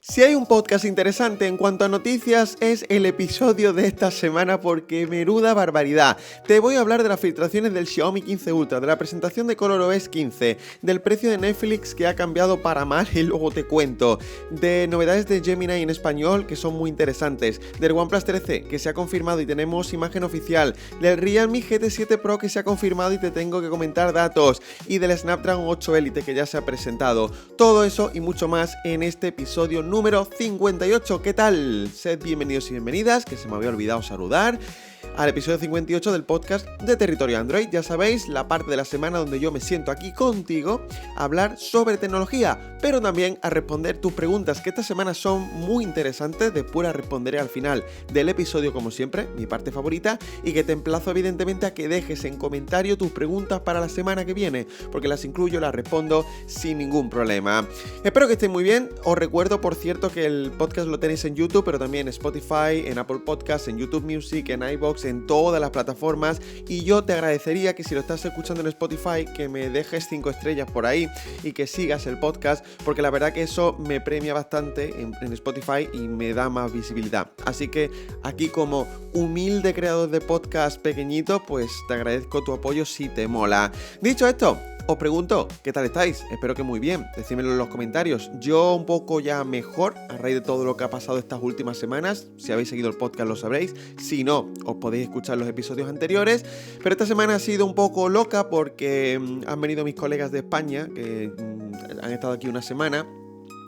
Si hay un podcast interesante en cuanto a noticias es el episodio de esta semana porque menuda barbaridad. Te voy a hablar de las filtraciones del Xiaomi 15 Ultra, de la presentación de ColorOS 15, del precio de Netflix que ha cambiado para mal y luego te cuento, de novedades de Gemini en español que son muy interesantes, del OnePlus 13 que se ha confirmado y tenemos imagen oficial, del Realme GT 7 Pro que se ha confirmado y te tengo que comentar datos, y del Snapdragon 8 Elite que ya se ha presentado. Todo eso y mucho más en este episodio número 58. ¿Qué tal? Sed bienvenidos y bienvenidas, que se me había olvidado saludar, al episodio 58 del podcast de Territorio Android. Ya sabéis, la parte de la semana donde yo me siento aquí contigo a hablar sobre tecnología, pero también a responder tus preguntas, que esta semana son muy interesantes. Después las responderé al final del episodio, como siempre, mi parte favorita, y que te emplazo evidentemente a que dejes en comentario tus preguntas para la semana que viene, porque las incluyo, las respondo sin ningún problema. Espero que estéis muy bien. Os recuerdo, por cierto, que el podcast lo tenéis en YouTube, pero también en Spotify, en Apple Podcasts, en YouTube Music, en iVoox, en todas las plataformas, y yo te agradecería que si lo estás escuchando en Spotify, que me dejes 5 estrellas por ahí y que sigas el podcast, porque la verdad que eso me premia bastante en Spotify y me da más visibilidad. Así que aquí, como humilde creador de podcast pequeñito, pues te agradezco tu apoyo si te mola. Dicho esto, os pregunto, ¿qué tal estáis? Espero que muy bien, decídmelo en los comentarios. Yo un poco ya mejor, a raíz de todo lo que ha pasado estas últimas semanas. Si habéis seguido el podcast lo sabréis, si no, os podéis escuchar los episodios anteriores. Pero esta semana ha sido un poco loca porque han venido mis colegas de España, que han estado aquí una semana.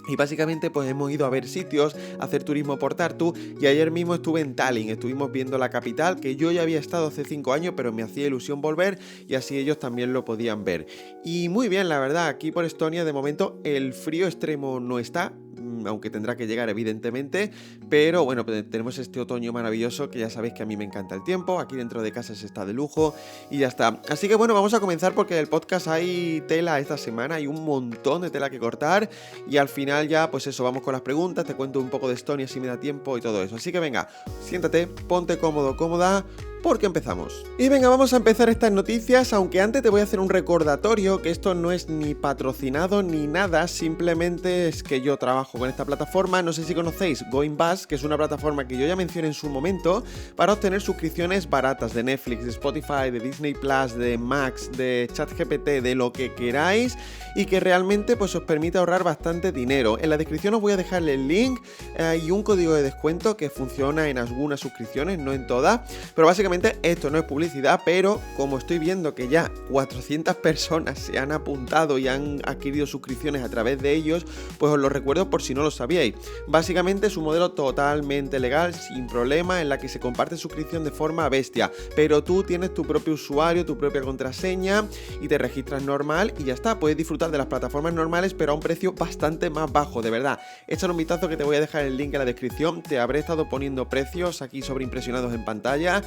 Y básicamente pues hemos ido a ver sitios, a hacer turismo por Tartu, y ayer mismo estuve en Tallinn, estuvimos viendo la capital, que yo ya había estado hace 5 años, pero me hacía ilusión volver y así ellos también lo podían ver. Y muy bien, la verdad, aquí por Estonia de momento el frío extremo no está, aunque tendrá que llegar evidentemente, pero bueno, pues tenemos este otoño maravilloso que ya sabéis que a mí me encanta el tiempo, aquí dentro de casa se está de lujo y ya está. Así que bueno, vamos a comenzar porque el podcast hay tela esta semana, hay un montón de tela que cortar y al final ya pues eso, vamos con las preguntas, te cuento un poco de Estonia si me da tiempo y todo eso. Así que venga, siéntate, ponte cómodo, cómoda, porque empezamos. Y venga, vamos a empezar estas noticias, aunque antes te voy a hacer un recordatorio que esto no es ni patrocinado ni nada, simplemente es que yo trabajo con esta plataforma. No sé si conocéis Goinbus, que es una plataforma que yo ya mencioné en su momento para obtener suscripciones baratas de Netflix, de Spotify, de Disney Plus, de Max, de ChatGPT, de lo que queráis, y que realmente pues os permite ahorrar bastante dinero. En la descripción os voy a dejar el link y un código de descuento que funciona en algunas suscripciones, no en todas, pero básicamente esto no es publicidad, pero como estoy viendo que ya 400 personas se han apuntado y han adquirido suscripciones a través de ellos, pues os lo recuerdo por si no lo sabíais. Básicamente es un modelo totalmente legal, sin problema, en la que se comparte suscripción de forma bestia, pero tú tienes tu propio usuario, tu propia contraseña y te registras normal y ya está. Puedes disfrutar de las plataformas normales, pero a un precio bastante más bajo, de verdad. Échale un vistazo, que te voy a dejar el link en la descripción. Te habré estado poniendo precios aquí sobreimpresionados en pantalla.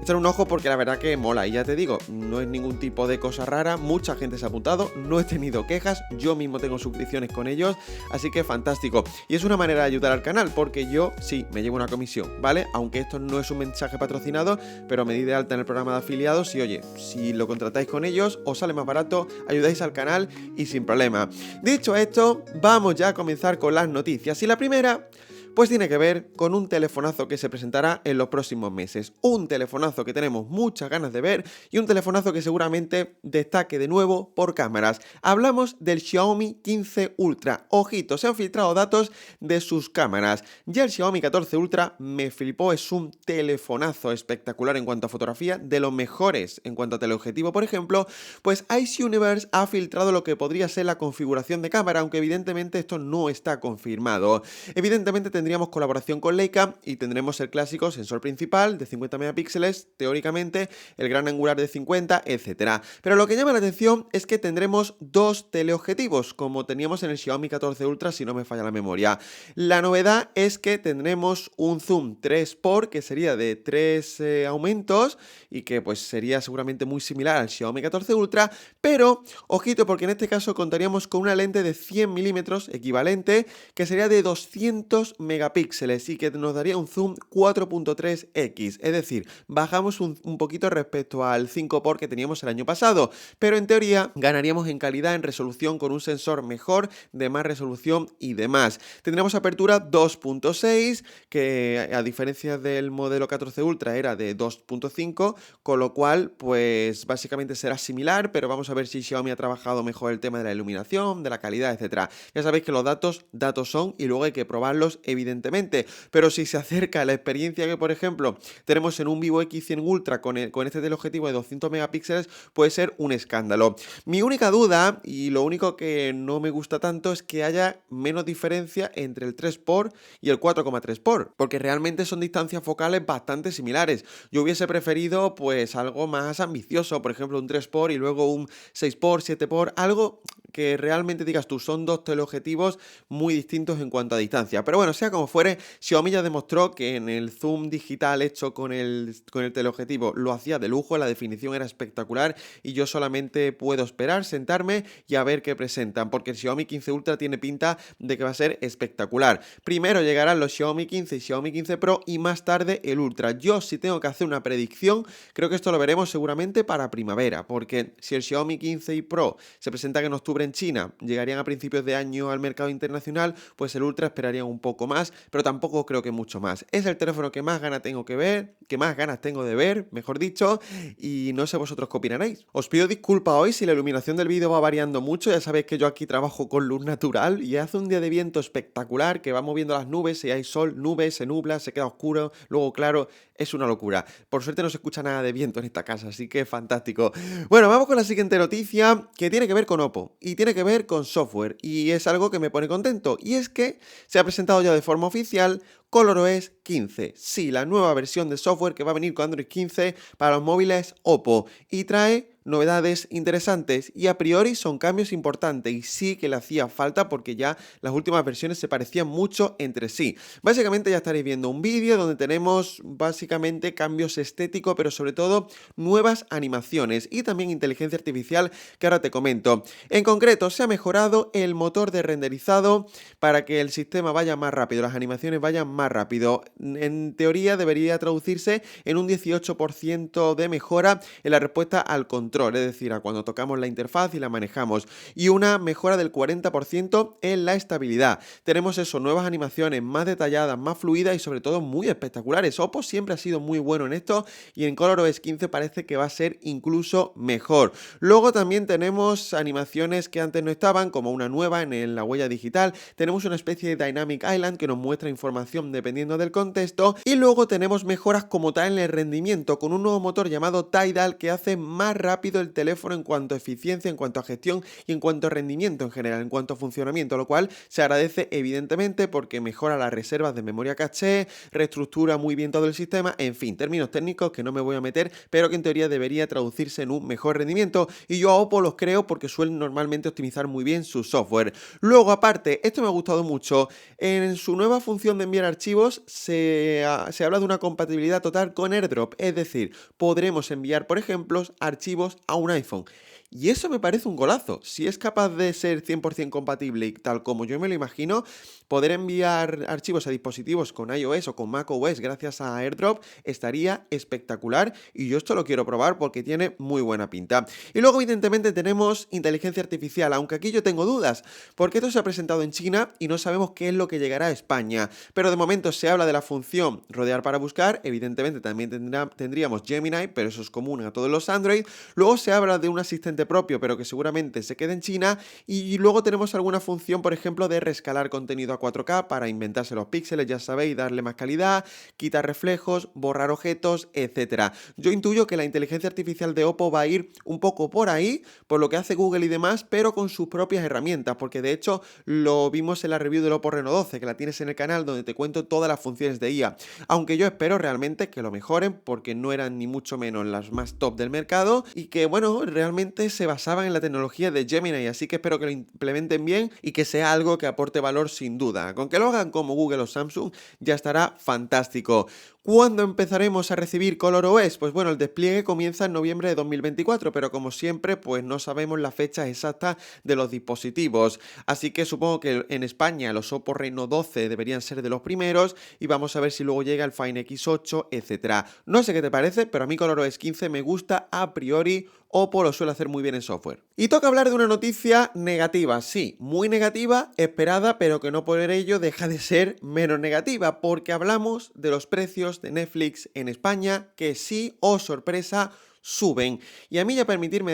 Échale un ojo porque la verdad que mola, y ya te digo, no es ningún tipo de cosa rara, mucha gente se ha apuntado, no he tenido quejas, yo mismo tengo suscripciones con ellos, así que fantástico. Y es una manera de ayudar al canal, porque yo sí me llevo una comisión, ¿vale? Aunque esto no es un mensaje patrocinado, pero me di de alta en el programa de afiliados y oye, si lo contratáis con ellos, os sale más barato, ayudáis al canal y sin problema. Dicho esto, vamos ya a comenzar con las noticias, y la primera pues tiene que ver con un telefonazo que se presentará en los próximos meses. Un telefonazo que tenemos muchas ganas de ver y un telefonazo que seguramente destaque de nuevo por cámaras. Hablamos del Xiaomi 15 Ultra. Ojito, se han filtrado datos de sus cámaras. Ya el Xiaomi 14 Ultra me flipó, es un telefonazo espectacular en cuanto a fotografía, de los mejores en cuanto a teleobjetivo, por ejemplo. Pues Ice Universe ha filtrado lo que podría ser la configuración de cámara, aunque evidentemente esto no está confirmado. Evidentemente tendríamos colaboración con Leica y tendremos el clásico sensor principal de 50 megapíxeles, teóricamente, el gran angular de 50, etc. Pero lo que llama la atención es que tendremos dos teleobjetivos, como teníamos en el Xiaomi 14 Ultra, si no me falla la memoria. La novedad es que tendremos un zoom 3x, que sería de 3 aumentos, y que pues sería seguramente muy similar al Xiaomi 14 Ultra, pero ojito, porque en este caso contaríamos con una lente de 100 milímetros equivalente, que sería de 200 megapíxeles y que nos daría un zoom 4.3x, es decir, bajamos un poquito respecto al 5x que teníamos el año pasado, pero en teoría ganaríamos en calidad, en resolución con un sensor mejor, de más resolución y demás. Tendremos apertura 2.6, que a diferencia del modelo 14 Ultra era de 2.5, con lo cual pues básicamente será similar, pero vamos a ver si Xiaomi ha trabajado mejor el tema de la iluminación, de la calidad, etcétera. Ya sabéis que los datos son y luego hay que probarlos evidentemente, pero si se acerca a la experiencia que por ejemplo tenemos en un Vivo X100 Ultra con este teleobjetivo de 200 megapíxeles, puede ser un escándalo. Mi única duda y lo único que no me gusta tanto es que haya menos diferencia entre el 3x y el 4,3x, porque realmente son distancias focales bastante similares. Yo hubiese preferido pues algo más ambicioso, por ejemplo un 3x y luego un 6x, 7x, algo que realmente digas tú, son dos teleobjetivos muy distintos en cuanto a distancia. Pero bueno, sea como fuere, Xiaomi ya demostró que en el zoom digital hecho con el teleobjetivo lo hacía de lujo, la definición era espectacular y yo solamente puedo esperar, sentarme y a ver qué presentan, porque el Xiaomi 15 Ultra tiene pinta de que va a ser espectacular. Primero llegarán los Xiaomi 15 y Xiaomi 15 Pro y más tarde el Ultra. Yo si tengo que hacer una predicción, creo que esto lo veremos seguramente para primavera, porque si el Xiaomi 15 y Pro se presentan en octubre en China, llegarían a principios de año al mercado internacional, pues el Ultra esperaría un poco más, pero tampoco creo que mucho más. Es el teléfono que más ganas tengo de ver, mejor dicho, y no sé vosotros qué opinaréis. Os pido disculpas hoy si la iluminación del vídeo va variando mucho, ya sabéis que yo aquí trabajo con luz natural y hace un día de viento espectacular que va moviendo las nubes, si hay sol, nubes, se nubla, se queda oscuro, luego claro, es una locura. Por suerte no se escucha nada de viento en esta casa, así que fantástico. Bueno, vamos con la siguiente noticia que tiene que ver con Oppo y tiene que ver con software y es algo que me pone contento y es que se ha presentado ya de forma oficial ColorOS 15, sí, la nueva versión de software que va a venir con Android 15 para los móviles Oppo y trae novedades interesantes y a priori son cambios importantes y sí que le hacía falta porque ya las últimas versiones se parecían mucho entre sí. Básicamente ya estaréis viendo un vídeo donde tenemos básicamente cambios estéticos pero sobre todo nuevas animaciones y también inteligencia artificial que ahora te comento. En concreto se ha mejorado el motor de renderizado para que el sistema vaya más rápido, las animaciones vayan más rápido. En teoría debería traducirse en un 18% de mejora en la respuesta al control, es decir, a cuando tocamos la interfaz y la manejamos, y una mejora del 40% en la estabilidad. Tenemos eso, nuevas animaciones más detalladas, más fluidas y sobre todo muy espectaculares. Oppo siempre ha sido muy bueno en esto y en ColorOS 15 parece que va a ser incluso mejor. Luego también tenemos animaciones que antes no estaban, como una nueva en la huella digital. Tenemos una especie de Dynamic Island que nos muestra información dependiendo del contexto y luego tenemos mejoras como tal en el rendimiento con un nuevo motor llamado Tidal que hace más rápido el teléfono en cuanto a eficiencia, en cuanto a gestión y en cuanto a rendimiento en general, en cuanto a funcionamiento, lo cual se agradece evidentemente porque mejora las reservas de memoria caché, reestructura muy bien todo el sistema, en fin, términos técnicos que no me voy a meter, pero que en teoría debería traducirse en un mejor rendimiento y yo a Oppo los creo porque suelen normalmente optimizar muy bien su software. Luego aparte, esto me ha gustado mucho, en su nueva función de enviar archivos se habla de una compatibilidad total con AirDrop, es decir, podremos enviar por ejemplo archivos a un iPhone. Y eso me parece un golazo. Si es capaz de ser 100% compatible y tal como yo me lo imagino, poder enviar archivos a dispositivos con iOS o con macOS gracias a AirDrop estaría espectacular y yo esto lo quiero probar porque tiene muy buena pinta. Y luego evidentemente tenemos inteligencia artificial, aunque aquí yo tengo dudas, porque esto se ha presentado en China y no sabemos qué es lo que llegará a España. Pero de momento se habla de la función rodear para buscar, evidentemente también tendríamos Gemini, pero eso es común a todos los Android. Luego se habla de un asistente propio, pero que seguramente se quede en China, y luego tenemos alguna función, por ejemplo, de rescalar contenido a 4K para inventarse los píxeles, ya sabéis, darle más calidad, quitar reflejos, borrar objetos, etcétera. Yo intuyo que la inteligencia artificial de Oppo va a ir un poco por ahí, por lo que hace Google y demás, pero con sus propias herramientas, porque de hecho lo vimos en la review del Oppo Reno 12, que la tienes en el canal, donde te cuento todas las funciones de IA, aunque yo espero realmente que lo mejoren, porque no eran ni mucho menos las más top del mercado, y que bueno, realmente se basaban en la tecnología de Gemini, así que espero que lo implementen bien y que sea algo que aporte valor sin duda. Con que lo hagan como Google o Samsung ya estará fantástico. ¿Cuándo empezaremos a recibir ColorOS? Pues bueno, el despliegue comienza en noviembre de 2024, pero como siempre, pues no sabemos la fecha exacta de los dispositivos. Así que supongo que en España los Oppo Reno 12 deberían ser de los primeros y vamos a ver si luego llega el Find X8, etc. No sé qué te parece, pero a mí ColorOS 15 me gusta a priori. Oppo lo suele hacer muy bien en software. Y toca hablar de una noticia negativa, sí, muy negativa, esperada, pero que no por ello deja de ser menos negativa, porque hablamos de los precios de Netflix en España, que sí, oh sorpresa, suben. Y a mí ya permitirme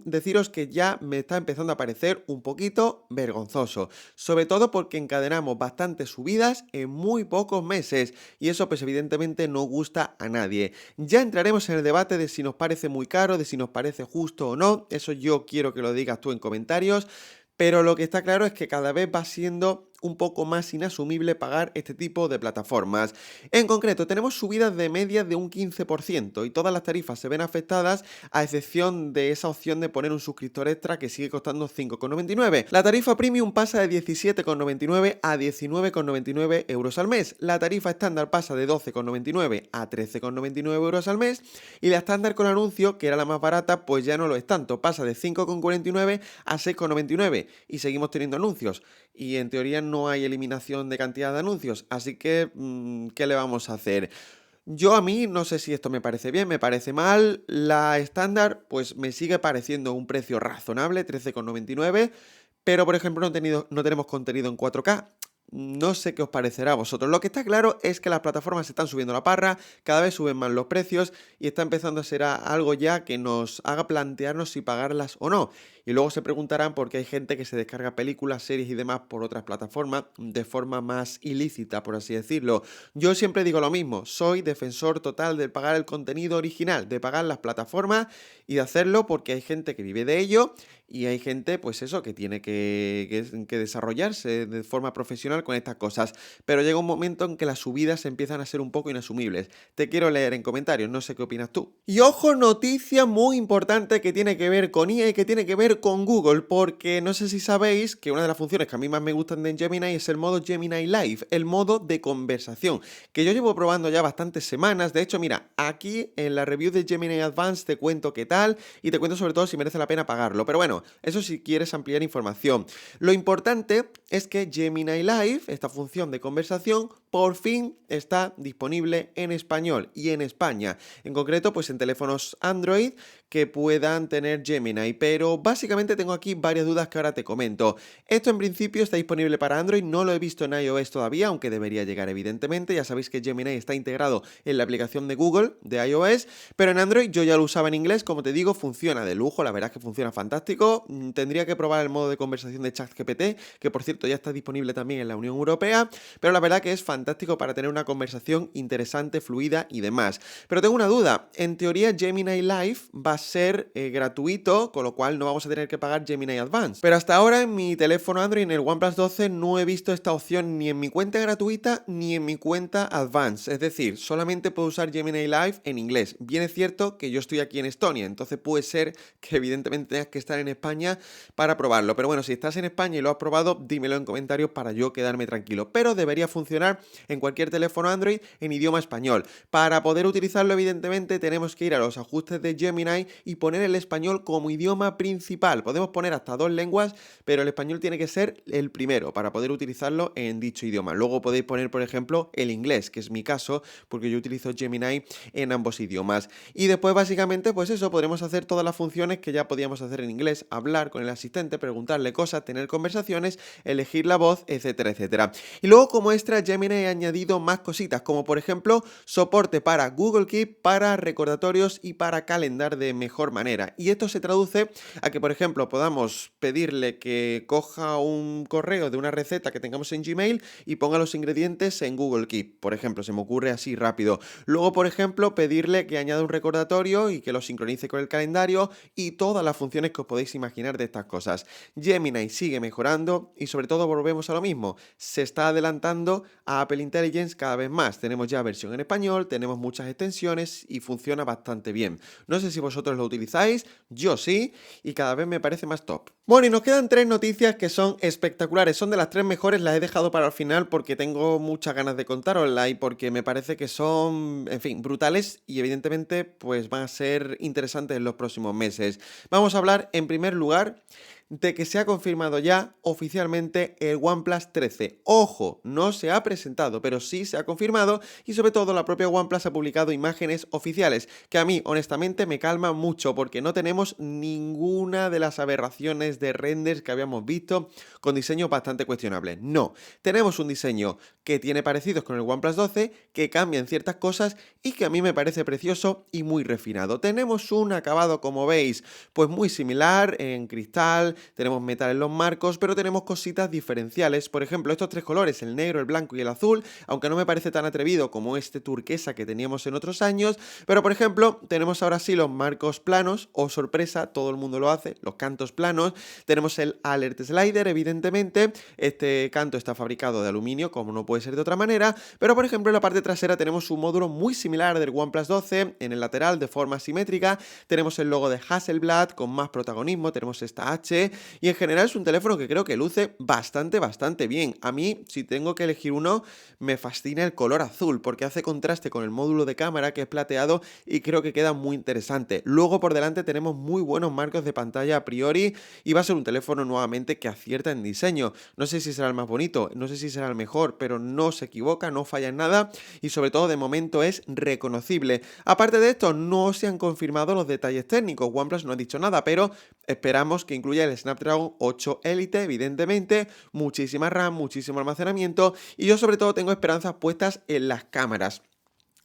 deciros que ya me está empezando a parecer un poquito vergonzoso, sobre todo porque encadenamos bastantes subidas en muy pocos meses y eso pues evidentemente no gusta a nadie. Ya entraremos en el debate de si nos parece muy caro, de si nos parece justo o no, eso yo quiero que lo digas tú en comentarios, pero lo que está claro es que cada vez va siendo un poco más inasumible pagar este tipo de plataformas. En concreto, tenemos subidas de media de un 15% y todas las tarifas se ven afectadas a excepción de esa opción de poner un suscriptor extra que sigue costando 5,99. La tarifa premium pasa de 17,99 a 19,99 euros al mes. La tarifa estándar pasa de 12,99 a 13,99 euros al mes y la estándar con anuncio, que era la más barata, pues ya no lo es tanto. Pasa de 5,49 a 6,99 y seguimos teniendo anuncios. Y en teoría no hay eliminación de cantidad de anuncios, así que ¿qué le vamos a hacer? Yo a mí no sé si esto me parece bien, me parece mal. La estándar pues me sigue pareciendo un precio razonable, 13,99, pero por ejemplo no tenemos contenido en 4K. No sé qué os parecerá a vosotros. Lo que está claro es que las plataformas están subiendo la parra, cada vez suben más los precios y está empezando a ser algo ya que nos haga plantearnos si pagarlas o no. Y luego se preguntarán por qué hay gente que se descarga películas, series y demás por otras plataformas de forma más ilícita, por así decirlo. Yo siempre digo lo mismo, soy defensor total de pagar el contenido original, de pagar las plataformas y de hacerlo porque hay gente que vive de ello y hay gente, pues eso, que tiene que desarrollarse de forma profesional con estas cosas. Pero llega un momento en que las subidas empiezan a ser un poco inasumibles. Te quiero leer en comentarios, no sé qué opinas tú. Y ojo, noticia muy importante que tiene que ver con IA y que tiene que ver con Google, porque no sé si sabéis que una de las funciones que a mí más me gustan de Gemini es el modo Gemini Live, el modo de conversación, que yo llevo probando ya bastantes semanas. De hecho, mira, aquí en la review de Gemini Advanced te cuento qué tal y te cuento sobre todo si merece la pena pagarlo. Pero bueno, eso si quieres ampliar información. Lo importante es que Gemini Live, esta función de conversación, por fin está disponible en español y en España. En concreto, pues en teléfonos Android que puedan tener Gemini, pero básicamente tengo aquí varias dudas que ahora te comento. Esto en principio está disponible para Android, no lo he visto en iOS todavía, aunque debería llegar evidentemente. Ya sabéis que Gemini está integrado en la aplicación de Google de iOS, pero en Android yo ya lo usaba en inglés, como te digo, funciona de lujo, la verdad es que funciona fantástico. Tendría que probar el modo de conversación de ChatGPT, que por cierto ya está disponible también en la Unión Europea, pero la verdad que es fantástico para tener una conversación interesante, fluida y demás. Pero tengo una duda, en teoría Gemini Live va a ser gratuito, con lo cual no vamos a tener que pagar Gemini Advanced. Pero hasta ahora en mi teléfono Android, en el OnePlus 12, no he visto esta opción ni en mi cuenta gratuita ni en mi cuenta Advanced. Es decir, solamente puedo usar Gemini Live en inglés. Bien es cierto que yo estoy aquí en Estonia, entonces puede ser que evidentemente tengas que estar en España para probarlo. Pero bueno, si estás en España y lo has probado, dímelo en comentarios para yo quedarme tranquilo. Pero debería funcionar en cualquier teléfono Android en idioma español. Para poder utilizarlo, evidentemente, tenemos que ir a los ajustes de Gemini y poner el español como idioma principal. Podemos poner hasta 2 lenguas, pero el español tiene que ser el primero para poder utilizarlo en dicho idioma. Luego podéis poner, por ejemplo, el inglés, que es mi caso, porque yo utilizo Gemini en ambos idiomas. Y después, básicamente, pues eso, podremos hacer todas las funciones que ya podíamos hacer en inglés, hablar con el asistente, preguntarle cosas, tener conversaciones, elegir la voz, etcétera, etcétera. Y luego, como extra, Gemini ha añadido más cositas, como por ejemplo, soporte para Google Keep, para recordatorios y para calendar de mejor manera. Y esto se traduce a que, por ejemplo, podamos pedirle que coja un correo de una receta que tengamos en Gmail y ponga los ingredientes en Google Keep. Por ejemplo, se me ocurre así rápido. Luego, por ejemplo, pedirle que añada un recordatorio y que lo sincronice con el calendario y todas las funciones que os podéis imaginar de estas cosas. Gemini sigue mejorando y sobre todo volvemos a lo mismo. Se está adelantando a Apple Intelligence cada vez más. Tenemos ya versión en español, tenemos muchas extensiones y funciona bastante bien. No sé si vosotros vosotros lo utilizáis, yo sí, y cada vez me parece más top. Bueno, y nos quedan 3 noticias que son espectaculares, son de las 3 mejores, las he dejado para el final porque tengo muchas ganas de contaroslas y porque me parece que son, en fin, brutales y evidentemente pues van a ser interesantes en los próximos meses. Vamos a hablar en primer lugar de que se ha confirmado ya oficialmente el OnePlus 13. Ojo, no se ha presentado, pero sí se ha confirmado y sobre todo la propia OnePlus ha publicado imágenes oficiales, que a mí honestamente me calma mucho porque no tenemos ninguna de las aberraciones de renders que habíamos visto con diseños bastante cuestionables. No, tenemos un diseño que tiene parecidos con el OnePlus 12, que cambian ciertas cosas y que a mí me parece precioso y muy refinado. Tenemos un acabado, como veis, pues muy similar en cristal, tenemos metal en los marcos, pero tenemos cositas diferenciales. Por ejemplo, estos 3 colores, el negro, el blanco y el azul, aunque no me parece tan atrevido como este turquesa que teníamos en otros años, pero por ejemplo, tenemos ahora sí los marcos planos, o sorpresa, todo el mundo lo hace, los cantos planos, tenemos el alert slider, evidentemente, este canto está fabricado de aluminio, como no puede ser de otra manera, pero por ejemplo en la parte trasera tenemos un módulo muy similar del OnePlus 12, en el lateral de forma simétrica, tenemos el logo de Hasselblad con más protagonismo, tenemos esta H, y en general es un teléfono que creo que luce bastante bien. A mí, si tengo que elegir uno, me fascina el color azul, porque hace contraste con el módulo de cámara que es plateado y creo que queda muy interesante. Luego por delante tenemos muy buenos marcos de pantalla a priori y va a ser un teléfono nuevamente que acierta en diseño. No sé si será el más bonito, no sé si será el mejor, pero no se equivoca, no falla en nada y sobre todo de momento es reconocible. Aparte de esto, no se han confirmado los detalles técnicos, OnePlus no ha dicho nada, pero esperamos que incluya el Snapdragon 8 Elite, evidentemente, muchísima RAM, muchísimo almacenamiento y yo sobre todo tengo esperanzas puestas en las cámaras.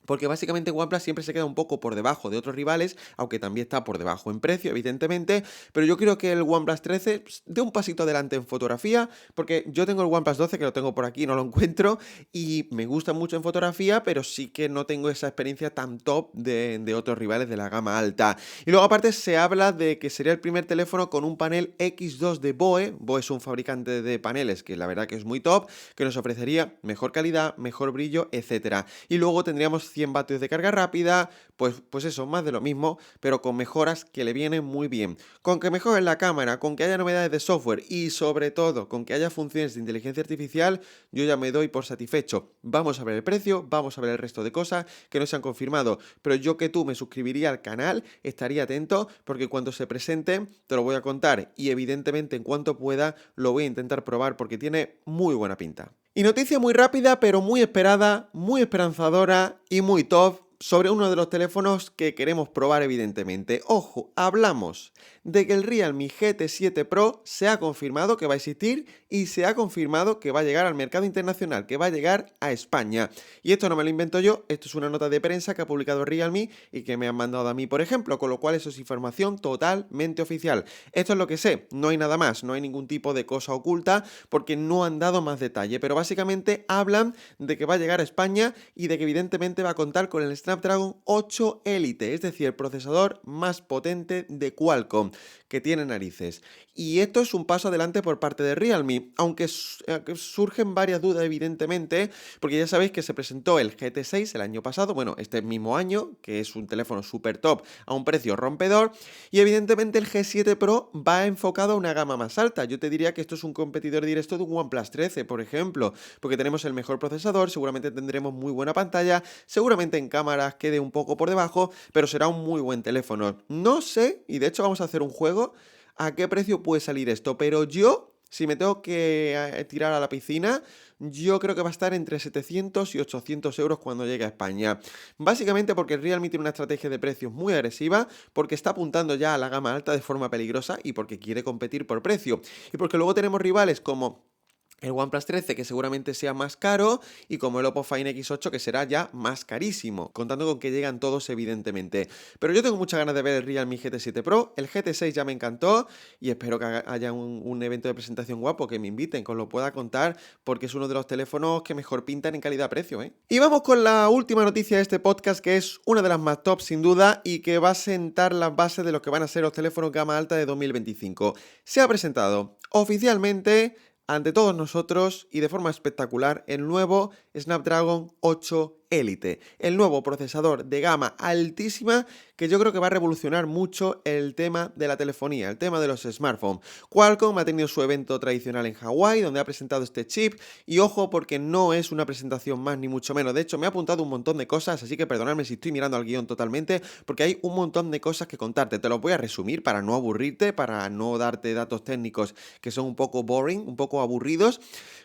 Porque básicamente OnePlus siempre se queda un poco por debajo de otros rivales, aunque también está por debajo en precio, evidentemente, pero yo creo que el OnePlus 13 dé un pasito adelante en fotografía, porque yo tengo el OnePlus 12, que lo tengo por aquí, no lo encuentro, y me gusta mucho en fotografía, pero sí que no tengo esa experiencia tan top de otros rivales de la gama alta. Y luego aparte se habla de que sería el primer teléfono con un panel X2 de BOE. BOE es un fabricante de paneles que la verdad que es muy top, que nos ofrecería mejor calidad, mejor brillo, etcétera. Y luego tendríamos 100 vatios de carga rápida, pues eso, más de lo mismo, pero con mejoras que le vienen muy bien. Con que mejoren la cámara, con que haya novedades de software y sobre todo con que haya funciones de inteligencia artificial, yo ya me doy por satisfecho. Vamos a ver el precio, vamos a ver el resto de cosas que no se han confirmado, pero yo que tú me suscribiría al canal, estaría atento porque cuando se presente te lo voy a contar y evidentemente en cuanto pueda lo voy a intentar probar porque tiene muy buena pinta. Y noticia muy rápida, pero muy esperada, muy esperanzadora y muy top sobre uno de los teléfonos que queremos probar evidentemente. Ojo, hablamos de que el Realme GT 7 Pro se ha confirmado que va a existir y se ha confirmado que va a llegar al mercado internacional, que va a llegar a España. Y esto no me lo invento yo, esto es una nota de prensa que ha publicado Realme y que me han mandado a mí, por ejemplo, con lo cual eso es información totalmente oficial. Esto es lo que sé, no hay nada más, no hay ningún tipo de cosa oculta porque no han dado más detalle, pero básicamente hablan de que va a llegar a España y de que evidentemente va a contar con el Snapdragon 8 Elite, es decir, el procesador más potente de Qualcomm, que tiene narices. Y esto es un paso adelante por parte de Realme, aunque surgen varias dudas evidentemente, porque ya sabéis que se presentó el GT6 el año pasado, bueno, este mismo año, que es un teléfono súper top a un precio rompedor, y evidentemente el G7 Pro va enfocado a una gama más alta. Yo te diría que esto es un competidor directo de un OnePlus 13, por ejemplo, porque tenemos el mejor procesador, seguramente tendremos muy buena pantalla, seguramente en cámaras quede un poco por debajo, pero será un muy buen teléfono. No sé, y de hecho vamos a hacer un juego, a qué precio puede salir esto, pero yo, si me tengo que tirar a la piscina, yo creo que va a estar entre 700 y 800 euros cuando llegue a España. Básicamente porque Realme tiene una estrategia de precios muy agresiva, porque está apuntando ya a la gama alta de forma peligrosa y porque quiere competir por precio. Y porque luego tenemos rivales como el OnePlus 13, que seguramente sea más caro, y como el Oppo Find X8, que será ya más carísimo, contando con que llegan todos evidentemente. Pero yo tengo muchas ganas de ver el Realme GT 7 Pro, el GT6 ya me encantó, y espero que haya un evento de presentación guapo, que me inviten, que os lo pueda contar, porque es uno de los teléfonos que mejor pintan en calidad-precio, ¿eh? Y vamos con la última noticia de este podcast, que es una de las más top sin duda, y que va a sentar las bases de lo que van a ser los teléfonos gama alta de 2025. Se ha presentado oficialmente ante todos nosotros y de forma espectacular el nuevo Snapdragon 8 Elite, el nuevo procesador de gama altísima que yo creo que va a revolucionar mucho el tema de la telefonía, el tema de los smartphones. Qualcomm ha tenido su evento tradicional en Hawái, donde ha presentado este chip, y ojo porque no es una presentación más ni mucho menos. De hecho, me ha apuntado un montón de cosas, así que perdonadme si estoy mirando al guión totalmente, porque hay un montón de cosas que contarte. Te los voy a resumir para no aburrirte, para no darte datos técnicos que son un poco boring, un poco aburridos,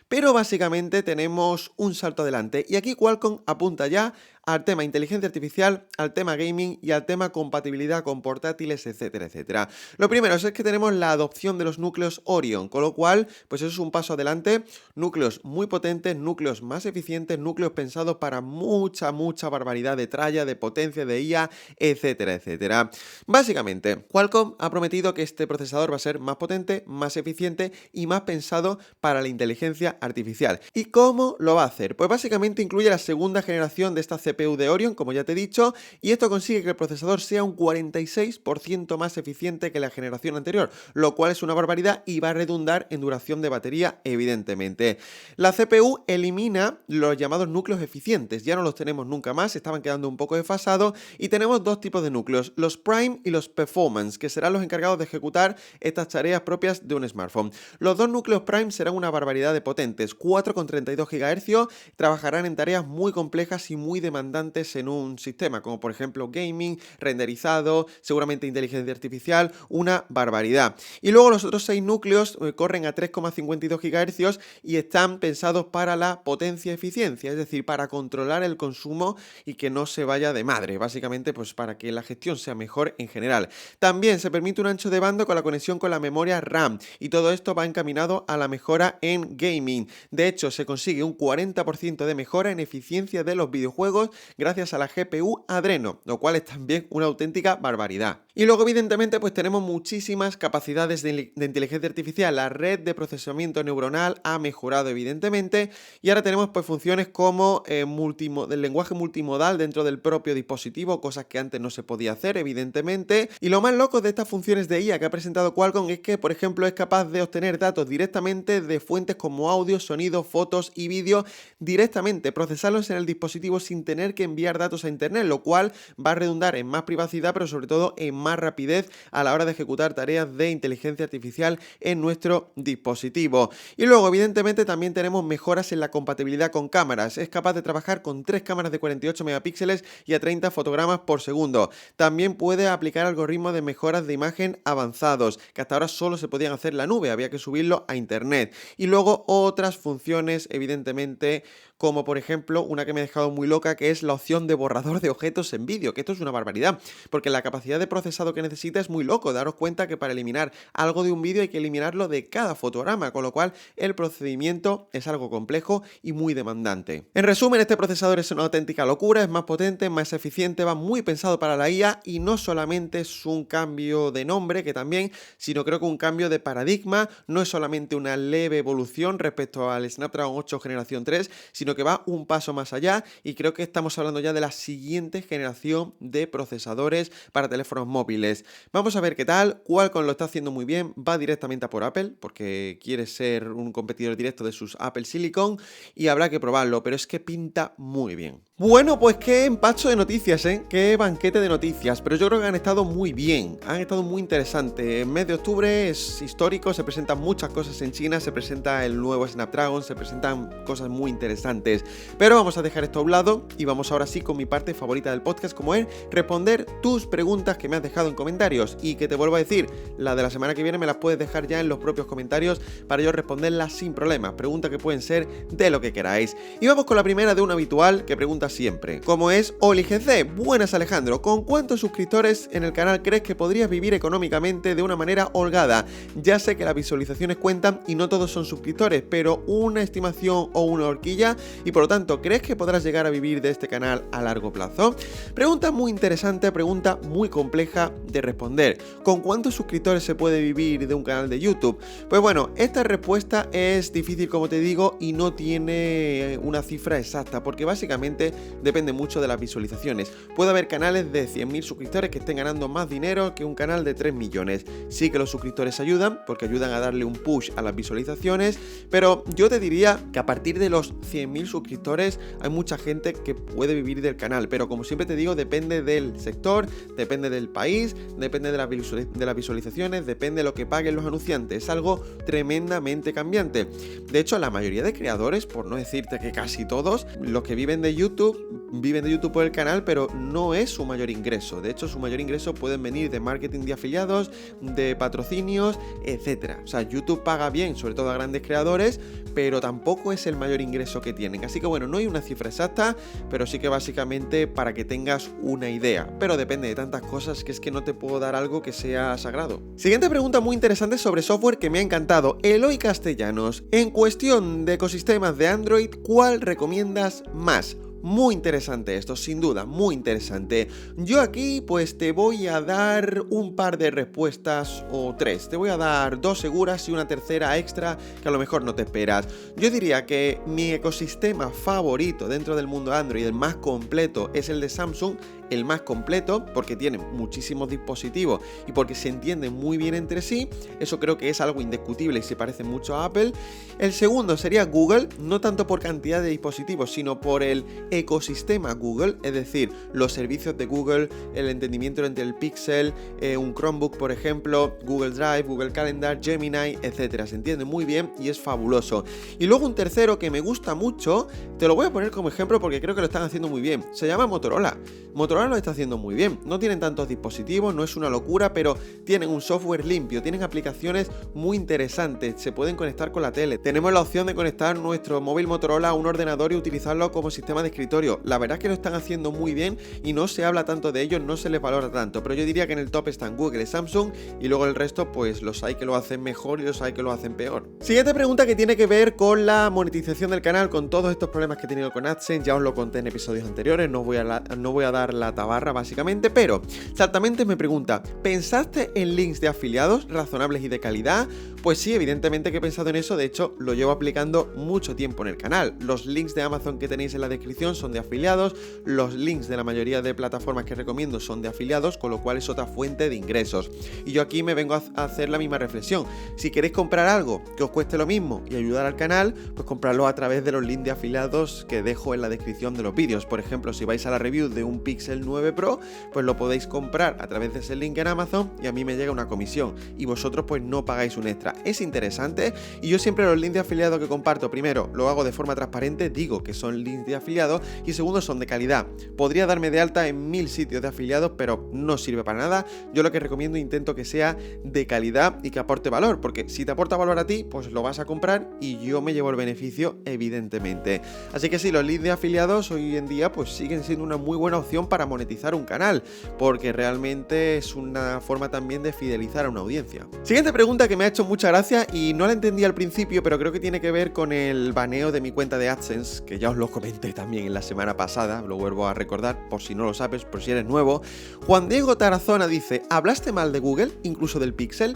pero básicamente tenemos un salto adelante. Y aquí Qualcomm apunta ya al tema inteligencia artificial, al tema gaming y al tema compatibilidad con portátiles, etcétera, etcétera. Lo primero es que tenemos la adopción de los núcleos Orion, con lo cual, pues eso es un paso adelante, núcleos muy potentes, núcleos más eficientes, núcleos pensados para mucha barbaridad de tralla, de potencia, de IA, etcétera, etcétera. Básicamente, Qualcomm ha prometido que este procesador va a ser más potente, más eficiente y más pensado para la inteligencia artificial. ¿Y cómo lo va a hacer? Pues básicamente incluye la segunda generación de esta CPU de Orion, como ya te he dicho, y esto consigue que el procesador sea un 46% más eficiente que la generación anterior, lo cual es una barbaridad y va a redundar en duración de batería, evidentemente. La CPU elimina los llamados núcleos eficientes, ya no los tenemos nunca más, estaban quedando un poco desfasados, y tenemos dos tipos de núcleos, los Prime y los Performance, que serán los encargados de ejecutar estas tareas propias de un smartphone. Los dos núcleos Prime serán una barbaridad de potentes, 4,32 GHz, trabajarán en tareas muy complejas y muy demandantes en un sistema, como por ejemplo gaming, renderizado, seguramente inteligencia artificial, una barbaridad. Y luego los otros 6 núcleos corren a 3,52 GHz y están pensados para la potencia-eficiencia, es decir, para controlar el consumo y que no se vaya de madre, básicamente pues para que la gestión sea mejor en general. También se permite un ancho de banda con la conexión con la memoria RAM y todo esto va encaminado a la mejora en gaming. De hecho, se consigue un 40% de mejora en eficiencia de los videojuegos gracias a la GPU Adreno, lo cual es también una auténtica barbaridad. Y luego, evidentemente, pues tenemos muchísimas capacidades de inteligencia artificial. La red de procesamiento neuronal ha mejorado, evidentemente, y ahora tenemos pues funciones como el lenguaje multimodal dentro del propio dispositivo, cosas que antes no se podía hacer, evidentemente. Y lo más loco de estas funciones de IA que ha presentado Qualcomm es que, por ejemplo, es capaz de obtener datos directamente de fuentes como audio, sonido, fotos y vídeo directamente, procesarlos en el dispositivo sin tener que enviar datos a internet, lo cual va a redundar en más privacidad, pero sobre todo en más rapidez a la hora de ejecutar tareas de inteligencia artificial en nuestro dispositivo. Y luego, evidentemente, también tenemos mejoras en la compatibilidad con cámaras. Es capaz de trabajar con 3 cámaras de 48 megapíxeles y a 30 fotogramas por segundo. También puede aplicar algoritmos de mejoras de imagen avanzados, que hasta ahora solo se podían hacer en la nube, había que subirlo a internet. Y luego otras funciones, evidentemente, como por ejemplo una que me ha dejado muy loca, que es la opción de borrador de objetos en vídeo, que esto es una barbaridad, porque la capacidad de procesado que necesita es muy loco. Daros cuenta que para eliminar algo de un vídeo hay que eliminarlo de cada fotograma, con lo cual el procedimiento es algo complejo y muy demandante. En resumen, este procesador es una auténtica locura, es más potente, más eficiente, va muy pensado para la IA y no solamente es un cambio de nombre, que también, sino creo que un cambio de paradigma, no es solamente una leve evolución respecto al Snapdragon 8 generación 3, sino que va un paso más allá y creo que estamos hablando ya de la siguiente generación de procesadores para teléfonos móviles. Vamos a ver qué tal. Qualcomm lo está haciendo muy bien, va directamente a por Apple porque quiere ser un competidor directo de sus Apple Silicon y habrá que probarlo, pero es que pinta muy bien. Bueno, pues qué empacho de noticias, qué banquete de noticias, pero yo creo que han estado muy bien, han estado muy interesantes. El mes de octubre es histórico, se presentan muchas cosas en China, se presenta el nuevo Snapdragon, se presentan cosas muy interesantes, pero vamos a dejar esto a un lado y vamos ahora sí con mi parte favorita del podcast, como es responder tus preguntas que me has dejado en comentarios, y que te vuelvo a decir, la de la semana que viene me las puedes dejar ya en los propios comentarios para yo responderlas sin problemas, preguntas que pueden ser de lo que queráis. Y vamos con la primera de un habitual que pregunta siempre, como es OliGC. Buenas, Alejandro, ¿con cuántos suscriptores en el canal crees que podrías vivir económicamente de una manera holgada? Ya sé que las visualizaciones cuentan y no todos son suscriptores, pero una estimación o una horquilla, y por lo tanto, ¿crees que podrás llegar a vivir de este canal a largo plazo? Pregunta muy interesante, pregunta muy compleja de responder. ¿Con cuántos suscriptores se puede vivir de un canal de YouTube? Pues bueno, esta respuesta es difícil, como te digo, y no tiene una cifra exacta, porque básicamente depende mucho de las visualizaciones. Puede haber canales de 100.000 suscriptores que estén ganando más dinero que un canal de 3 millones. Sí que los suscriptores ayudan, porque ayudan a darle un push a las visualizaciones, pero yo te diría que a partir de los 100.000 suscriptores hay mucha gente que puede vivir del canal, pero como siempre te digo, depende del sector, depende del país, depende de las visualizaciones, depende de lo que paguen los anunciantes. Es algo tremendamente cambiante. De hecho, la mayoría de creadores, por no decirte que casi todos, los que viven de YouTube por el canal, pero no es su mayor ingreso. De hecho, su mayor ingreso pueden venir de marketing de afiliados, de patrocinios, etcétera. O sea, YouTube paga bien, sobre todo a grandes creadores, pero tampoco es el mayor ingreso que tienen. Así que bueno, no hay una cifra exacta, pero sí que básicamente para que tengas una idea. Pero depende de tantas cosas que es que no te puedo dar algo que sea sagrado. Siguiente pregunta muy interesante sobre software que me ha encantado. Eloy Castellanos. En cuestión de ecosistemas de Android, ¿cuál recomiendas más? Muy interesante esto, sin duda, muy interesante. Yo aquí pues te voy a dar un par de respuestas o tres. Te voy a dar dos seguras y una tercera extra que a lo mejor no te esperas. Yo diría que mi ecosistema favorito dentro del mundo Android, el más completo, es el de Samsung. El más completo, porque tiene muchísimos dispositivos y porque se entienden muy bien entre sí. Eso creo que es algo indiscutible y se parece mucho a Apple. El segundo sería Google, no tanto por cantidad de dispositivos, sino por el ecosistema Google, es decir, los servicios de Google, el entendimiento entre el Pixel, un Chromebook, por ejemplo, Google Drive, Google Calendar, Gemini, etcétera. Se entiende muy bien y es fabuloso. Y luego un tercero que me gusta mucho, te lo voy a poner como ejemplo porque creo que lo están haciendo muy bien. Se llama Motorola. Motorola lo está haciendo muy bien. No tienen tantos dispositivos, no es una locura, pero tienen un software limpio, tienen aplicaciones muy interesantes, se pueden conectar con la tele. Tenemos la opción de conectar nuestro móvil Motorola a un ordenador y utilizarlo como sistema de escritorio. La verdad es que lo están haciendo muy bien y no se habla tanto de ellos, no se les valora tanto, pero yo diría que en el top están Google y Samsung y luego el resto pues los hay que lo hacen mejor y los hay que lo hacen peor. Siguiente pregunta que tiene que ver con la monetización del canal, con todos estos problemas que he tenido con AdSense. Ya os lo conté en episodios anteriores, no voy a dar la tabarra básicamente, pero exactamente me pregunta, ¿pensaste en links de afiliados razonables y de calidad? Pues sí, evidentemente que he pensado en eso, de hecho lo llevo aplicando mucho tiempo en el canal. Los links de Amazon que tenéis en la descripción son de afiliados, los links de la mayoría de plataformas que recomiendo son de afiliados, con lo cual es otra fuente de ingresos. Y yo aquí me vengo a hacer la misma reflexión. Si queréis comprar algo que os cueste lo mismo y ayudar al canal, pues comprarlo a través de los links de afiliados que dejo en la descripción de los vídeos. Por ejemplo, si vais a la review de un Pixel 9 Pro, pues lo podéis comprar a través de ese link en Amazon y a mí me llega una comisión y vosotros pues no pagáis un extra. Es interesante y yo siempre los links de afiliados que comparto, primero lo hago de forma transparente, digo que son links de afiliados y segundo son de calidad. Podría darme de alta en 1000 sitios de afiliados, pero no sirve para nada. Yo lo que recomiendo intento que sea de calidad y que aporte valor, porque si te aporta valor a ti, pues lo vas a comprar y yo me llevo el beneficio evidentemente. Así que sí, los links de afiliados hoy en día pues siguen siendo una muy buena opción para monetizar un canal, porque realmente es una forma también de fidelizar a una audiencia. Siguiente pregunta que me ha hecho mucha gracia y no la entendí al principio, pero creo que tiene que ver con el baneo de mi cuenta de AdSense, que ya os lo comenté también en la semana pasada, lo vuelvo a recordar por si no lo sabes, por si eres nuevo. Juan Diego Tarazona dice, ¿hablaste mal de Google, incluso del Pixel?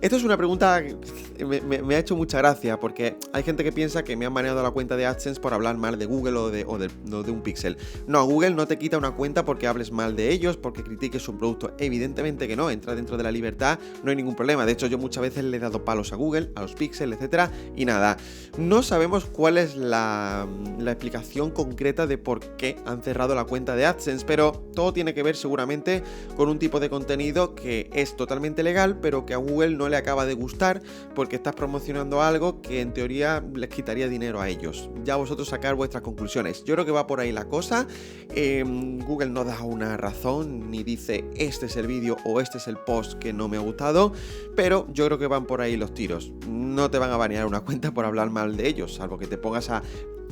Esto es una pregunta que me ha hecho mucha gracia, porque hay gente que piensa que me han baneado la cuenta de AdSense por hablar mal de Google o de un Pixel. No, Google no te quita una cuenta porque hables mal de ellos, porque critiques un producto. Evidentemente que no, entra dentro de la libertad, no hay ningún problema. De hecho, yo muchas veces le he dado palos a Google, a los Pixel, etcétera, y nada. No sabemos cuál es la explicación concreta de por qué han cerrado la cuenta de AdSense, pero todo tiene que ver seguramente con un tipo de contenido que es totalmente legal, pero que a Google no le acaba de gustar porque estás promocionando algo que en teoría les quitaría dinero a ellos. Ya vosotros sacar vuestras conclusiones. Yo creo que va por ahí la cosa. Google no da una razón ni dice este es el vídeo o este es el post que no me ha gustado, pero yo creo que van por ahí los tiros. No te van a banear una cuenta por hablar mal de ellos, salvo que te pongas a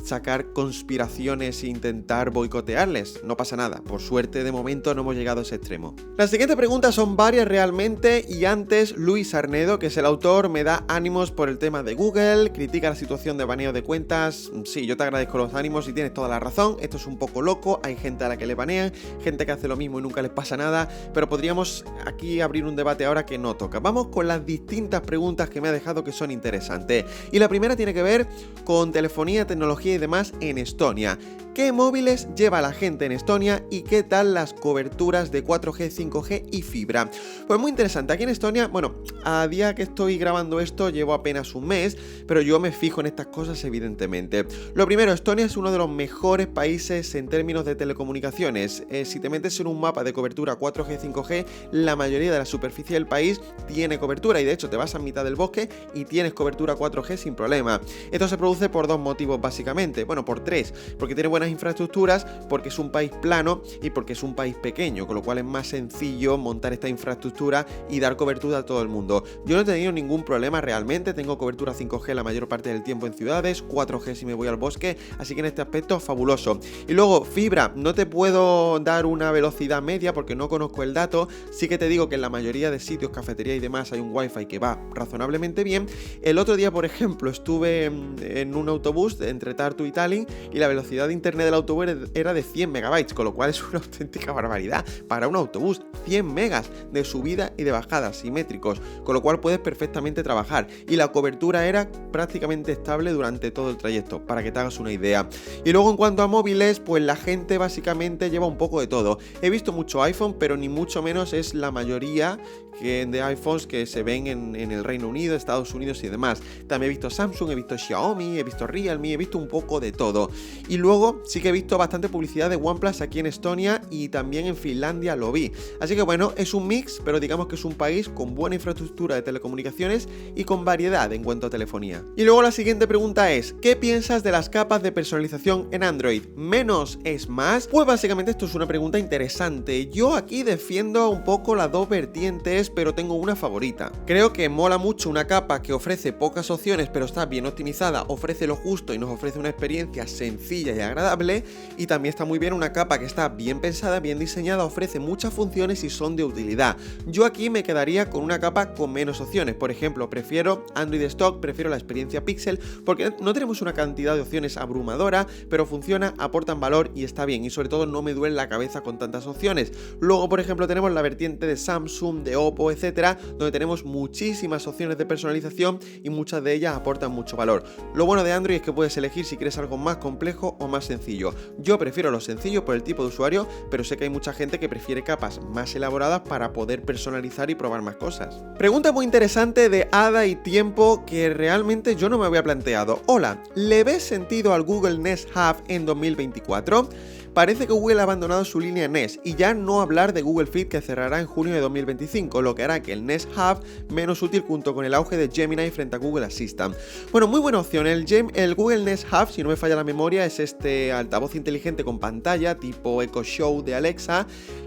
sacar conspiraciones e intentar boicotearles. No pasa nada, por suerte de momento no hemos llegado a ese extremo. Las siguientes preguntas son varias realmente y antes Luis Arnedo, que es el autor, me da ánimos por el tema de Google, critica la situación de baneo de cuentas. Sí, yo te agradezco los ánimos y tienes toda la razón, esto es un poco loco, hay gente a la que le banean, gente que hace lo mismo y nunca les pasa nada, pero podríamos aquí abrir un debate ahora que no toca. Vamos con las distintas preguntas que me ha dejado que son interesantes. Y la primera tiene que ver con telefonía, tecnología y demás en Estonia. ¿Qué móviles lleva la gente en Estonia y qué tal las coberturas de 4G, 5G y fibra? Pues muy interesante. Aquí en Estonia, bueno, a día que estoy grabando esto llevo apenas un mes, pero yo me fijo en estas cosas evidentemente. Lo primero, Estonia es uno de los mejores países en términos de telecomunicaciones. Si te metes en un mapa de cobertura 4G, 5G, la mayoría de la superficie del país tiene cobertura y de hecho te vas a mitad del bosque y tienes cobertura 4G sin problema. Esto se produce por dos motivos básicamente, bueno, por tres, porque tiene buenas infraestructuras, porque es un país plano y porque es un país pequeño, con lo cual es más sencillo montar esta infraestructura y dar cobertura a todo el mundo. Yo no he tenido ningún problema realmente, tengo cobertura 5G la mayor parte del tiempo en ciudades, 4G si me voy al bosque, así que en este aspecto fabuloso. Y luego fibra, no te puedo dar una velocidad media porque no conozco el dato, sí que te digo que en la mayoría de sitios, cafetería y demás hay un wifi que va razonablemente bien. El otro día, por ejemplo, estuve en un autobús entre Tartu y Tallinn y la velocidad de internet del autobús era de 100 megabytes, con lo cual es una auténtica barbaridad para un autobús. 100 megas de subida y de bajada simétricos, con lo cual puedes perfectamente trabajar y la cobertura era prácticamente estable durante todo el trayecto, para que te hagas una idea. Y luego en cuanto a móviles, pues la gente básicamente lleva un poco de todo. He visto mucho iPhone, pero ni mucho menos es la mayoría de iPhones que se ven en el Reino Unido, Estados Unidos y demás. También he visto Samsung, he visto Xiaomi, he visto Realme, he visto un poco de todo. Y luego sí que he visto bastante publicidad de OnePlus aquí en Estonia y también en Finlandia lo vi. Así que bueno, es un mix, pero digamos que es un país con buena infraestructura de telecomunicaciones y con variedad en cuanto a telefonía. Y luego la siguiente pregunta es, ¿qué piensas de las capas de personalización en Android? ¿Menos es más? Pues básicamente esto es una pregunta interesante. Yo aquí defiendo un poco las dos vertientes, pero tengo una favorita. Creo que mola mucho una capa que ofrece pocas opciones, pero está bien optimizada, ofrece lo justo y nos ofrece una experiencia sencilla y agradable. Y también está muy bien una capa que está bien pensada, bien diseñada, ofrece muchas funciones y son de utilidad. Yo aquí me quedaría con una capa con menos opciones. Por ejemplo, prefiero Android Stock, prefiero la experiencia Pixel, porque no tenemos una cantidad de opciones abrumadora, pero funciona, aportan valor y está bien. Y sobre todo no me duele la cabeza con tantas opciones. Luego, por ejemplo, tenemos la vertiente de Samsung, de Oppo, etcétera, donde tenemos muchísimas opciones de personalización y muchas de ellas aportan mucho valor. Lo bueno de Android es que puedes elegir si quieres algo más complejo o más sencillo. Yo prefiero lo sencillo por el tipo de usuario, pero sé que hay mucha gente que prefiere capas más elaboradas para poder personalizar y probar más cosas. Pregunta muy interesante de Ada y Tiempo que realmente yo no me había planteado. Hola, ¿le ves sentido al Google Nest Hub en 2024? Parece que Google ha abandonado su línea Nest y ya no hablar de Google Fit que cerrará en junio de 2025, lo que hará que el Nest Hub menos útil junto con el auge de Gemini frente a Google Assistant. Bueno, muy buena opción. El Google Nest Hub, si no me falla la memoria, es este altavoz inteligente con pantalla tipo Echo Show de Alexa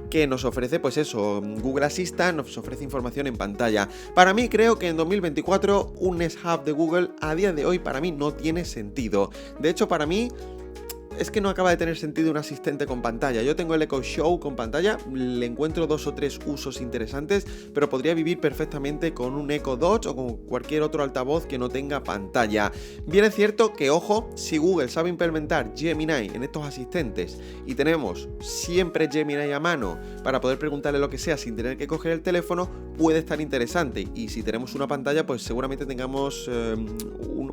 que nos ofrece, pues eso, Google Assistant nos ofrece información en pantalla. Para mí creo que en 2024 un Nest Hub de Google a día de hoy para mí no tiene sentido. De hecho, para mí es que no acaba de tener sentido un asistente con pantalla. Yo tengo el Echo Show con pantalla, le encuentro 2 o 3 usos interesantes, pero podría vivir perfectamente con un Echo Dot o con cualquier otro altavoz que no tenga pantalla. Bien es cierto que, ojo, si Google sabe implementar Gemini en estos asistentes y tenemos siempre Gemini a mano para poder preguntarle lo que sea sin tener que coger el teléfono, puede estar interesante. Y si tenemos una pantalla, pues seguramente tengamos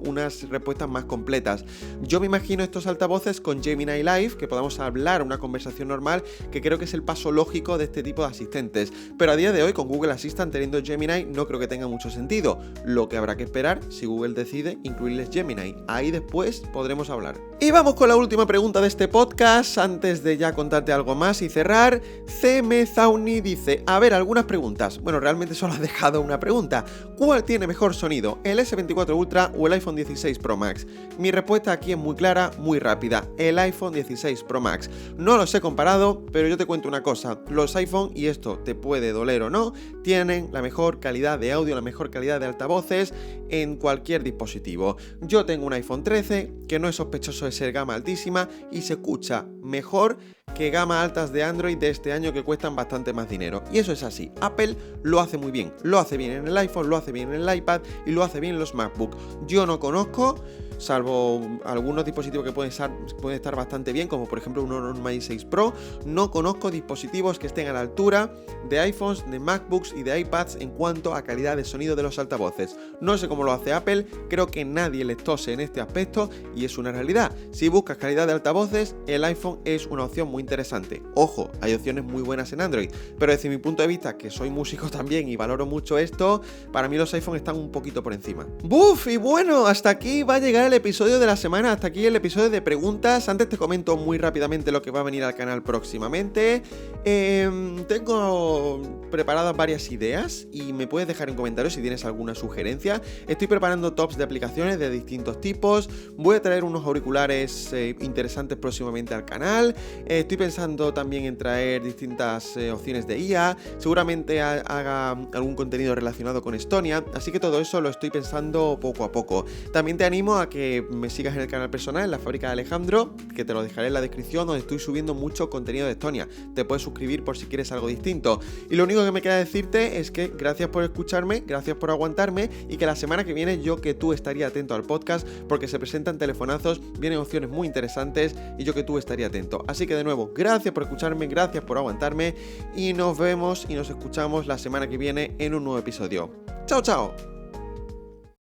unas respuestas más completas. Yo me imagino estos altavoces con Gemini Live, que podamos hablar una conversación normal, que creo que es el paso lógico de este tipo de asistentes. Pero a día de hoy, con Google Assistant teniendo Gemini, no creo que tenga mucho sentido. Lo que habrá que esperar si Google decide incluirles Gemini. Ahí después podremos hablar. Y vamos con la última pregunta de este podcast, antes de ya contarte algo más y cerrar. CM Zauni dice, a ver, algunas preguntas. Bueno, realmente solo ha dejado una pregunta. ¿Cuál tiene mejor sonido, el S24 Ultra o el iPhone 16 Pro Max? Mi respuesta aquí es muy clara, muy rápida. El iPhone 16 Pro Max. No los he comparado, pero yo te cuento una cosa. Los iPhone, y esto te puede doler o no, tienen la mejor calidad de audio, la mejor calidad de altavoces en cualquier dispositivo. Yo tengo un iPhone 13, que no es sospechoso de ser gama altísima y se escucha mejor que gama altas de Android de este año que cuestan bastante más dinero. Y eso es así. Apple lo hace muy bien. Lo hace bien en el iPhone, lo hace bien en el iPad y lo hace bien en los MacBook. Yo no conozco salvo algunos dispositivos que pueden estar bastante bien, como por ejemplo un Honor Mate 6 Pro, no conozco dispositivos que estén a la altura de iPhones, de MacBooks y de iPads en cuanto a calidad de sonido de los altavoces. No sé cómo lo hace Apple, creo que nadie les tose en este aspecto y es una realidad. Si buscas calidad de altavoces, el iPhone es una opción muy interesante. Ojo, hay opciones muy buenas en Android, pero desde mi punto de vista, que soy músico también y valoro mucho esto, para mí los iPhones están un poquito por encima. ¡Buf! Y bueno, hasta aquí va a llegar el episodio de la semana, hasta aquí el episodio de preguntas. Antes te comento muy rápidamente lo que va a venir al canal próximamente. Tengo preparadas varias ideas y me puedes dejar en comentarios si tienes alguna sugerencia. Estoy preparando tops de aplicaciones de distintos tipos, voy a traer unos auriculares interesantes próximamente al canal, estoy pensando también en traer distintas opciones de IA, seguramente haga algún contenido relacionado con Estonia, así que todo eso lo estoy pensando poco a poco. También te animo a que me sigas en el canal personal, en la Fábrica de Alejandro, que te lo dejaré en la descripción, donde estoy subiendo mucho contenido de Estonia. Te puedes suscribir por si quieres algo distinto. Y lo único que me queda decirte es que gracias por escucharme, gracias por aguantarme y que la semana que viene yo que tú estaría atento al podcast porque se presentan telefonazos, vienen opciones muy interesantes y yo que tú estaría atento. Así que de nuevo, gracias por escucharme, gracias por aguantarme y nos vemos y nos escuchamos la semana que viene en un nuevo episodio. ¡Chao, chao!